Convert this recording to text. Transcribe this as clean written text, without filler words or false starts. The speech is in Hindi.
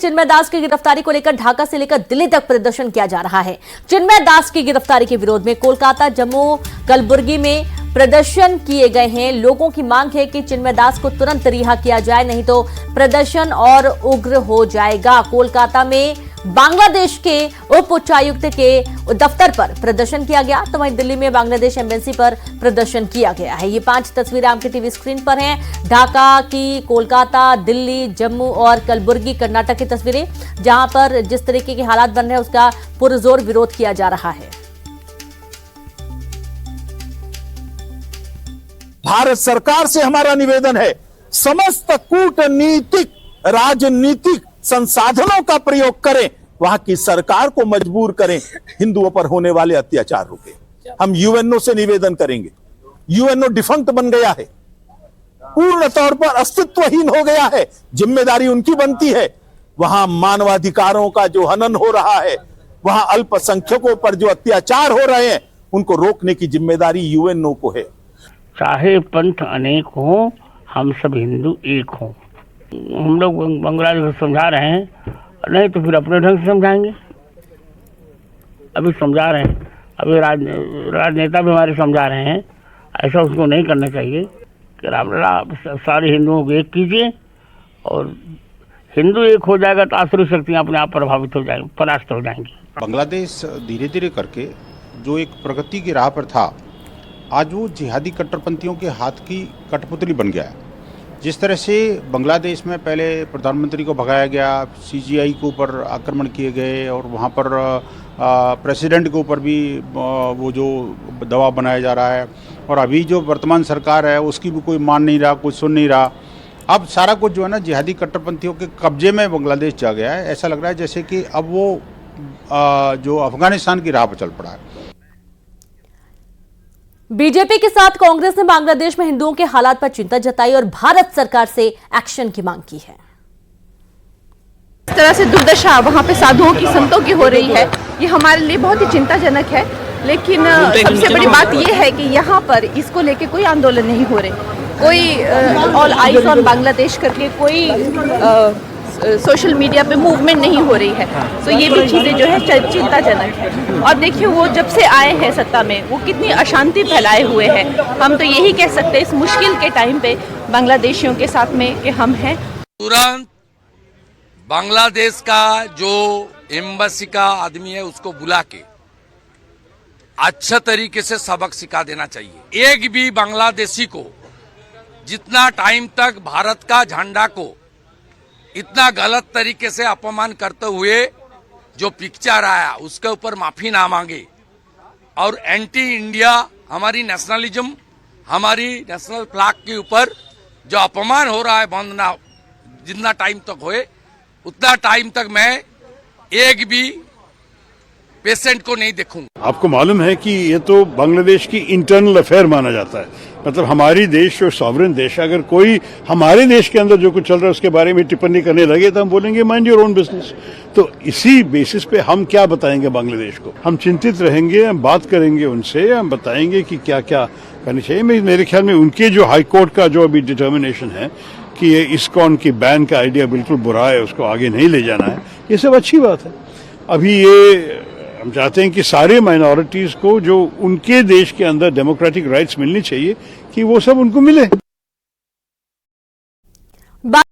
चिन्मय दास की गिरफ्तारी को लेकर ढाका से लेकर दिल्ली तक प्रदर्शन किया जा रहा है। चिन्मय दास की गिरफ्तारी के विरोध में कोलकाता, जम्मू, कलबुर्गी में प्रदर्शन किए गए हैं। लोगों की मांग है कि चिन्मय दास को तुरंत रिहा किया जाए, नहीं तो प्रदर्शन और उग्र हो जाएगा। कोलकाता में बांग्लादेश के उप उच्चायुक्त के दफ्तर पर प्रदर्शन किया गया, तो वहीं दिल्ली में बांग्लादेश एम्बेसी पर प्रदर्शन किया गया है। ये 5 तस्वीरें आपके टीवी स्क्रीन पर हैं। ढाका की, कोलकाता, दिल्ली, जम्मू और कलबुर्गी कर्नाटक की तस्वीरें, जहां पर जिस तरीके के हालात बन रहे हैं उसका पुरजोर विरोध किया जा रहा है। भारत सरकार से हमारा निवेदन है, समस्त कूटनीतिक राजनीतिक संसाधनों का प्रयोग करें, वहां की सरकार को मजबूर करें हिंदुओं पर होने वाले अत्याचार रोके। हम यूएनओ से निवेदन करेंगे। यूएनओ डिफंक्ट बन गया है, पूर्ण तौर पर अस्तित्वहीन हो गया है। जिम्मेदारी उनकी बनती है। वहां मानवाधिकारों का जो हनन हो रहा है, वहां अल्पसंख्यकों पर जो अत्याचार हो रहे हैं, उनको रोकने की जिम्मेदारी यूएनओ को है। चाहे पंथ अनेक हो, हम सब हिंदू एक हो। हम लोग बांग्लादेश को समझा रहे हैं, नहीं तो फिर अपने ढंग से समझाएंगे। अभी समझा रहे हैं, अभी राजनेता भी हमारे समझा रहे हैं। ऐसा उसको नहीं करना चाहिए कि आप सारे हिंदुओं को एक कीजिए, और हिंदू एक हो जाएगा तो आसुरी शक्तियाँ अपने आप प्रभावित हो जाएंगी, परास्त हो जाएंगी। बांग्लादेश धीरे धीरे करके जो एक प्रगति की राह पर था, आज वो जिहादी कट्टरपंथियों के हाथ की कठपुतली बन गया है। जिस तरह से बांग्लादेश में पहले प्रधानमंत्री को भगाया गया, सीजीआई के ऊपर आक्रमण किए गए, और वहाँ पर प्रेसिडेंट के ऊपर भी वो जो दबाव बनाया जा रहा है, और अभी जो वर्तमान सरकार है उसकी भी कोई मान नहीं रहा, कुछ सुन नहीं रहा। अब सारा कुछ जो है ना जिहादी कट्टरपंथियों के कब्जे में बांग्लादेश जा गया है। ऐसा लग रहा है जैसे कि अब वो जो अफगानिस्तान की राह पर चल पड़ा है। बीजेपी के साथ कांग्रेस ने बांग्लादेश में हिंदुओं के हालात पर चिंता जताई और भारत सरकार से एक्शन की मांग की है। इस तरह से दुर्दशा वहाँ पे साधुओं की, संतों की हो रही है, ये हमारे लिए बहुत ही चिंताजनक है। लेकिन सबसे बड़ी बात ये है कि यहाँ पर इसको लेके कोई आंदोलन नहीं हो रहे, कोई ऑल आइज ऑन बांग्लादेश करके कोई सोशल मीडिया पे मूवमेंट नहीं हो रही है। तो ये भी चीज़ें जो है चिंताजनक है। और देखिए वो जब से आए हैं सत्ता में, वो कितनी अशांति फैलाए हुए हैं। हम तो यही कह सकते हैं इस मुश्किल के टाइम पे बांग्लादेशियों के साथ में कि हम हैं। तुरंत बांग्लादेश का जो एम्बेसी का आदमी है उसको बुला के अच्छा तरीके से सबक सिखा देना चाहिए। एक भी बांग्लादेशी को जितना टाइम तक भारत का झंडा को इतना गलत तरीके से अपमान करते हुए जो पिक्चर आया उसके ऊपर माफी ना मांगे, और एंटी इंडिया हमारी नेशनलिज्म, हमारी नेशनल फ्लैग के ऊपर जो अपमान हो रहा है, बंद ना जितना टाइम तक होए उतना टाइम तक मैं एक भी पेशेंट को नहीं देखूंगा। आपको मालूम है कि ये तो बांग्लादेश की इंटरनल अफेयर माना जाता है। मतलब हमारी देश जो सॉवरेन देश है, अगर कोई हमारे देश के अंदर जो कुछ चल रहा है उसके बारे में टिप्पणी करने लगे तो हम बोलेंगे माइंड योर ओन बिजनेस। तो इसी बेसिस पे हम क्या बताएंगे बांग्लादेश को? हम चिंतित रहेंगे, हम बात करेंगे उनसे, हम बताएंगे कि क्या क्या करनी चाहिए। मेरे ख्याल में उनके जो हाई कोर्ट का जो अभी डिटर्मिनेशन है कि ये इस्कॉन की बैन का आइडिया बिल्कुल बुरा है, उसको आगे नहीं ले जाना है, ये सब अच्छी बात है। अभी ये हम चाहते हैं कि सारे माइनॉरिटीज को जो उनके देश के अंदर डेमोक्रेटिक राइट्स मिलनी चाहिए कि वो सब उनको मिले।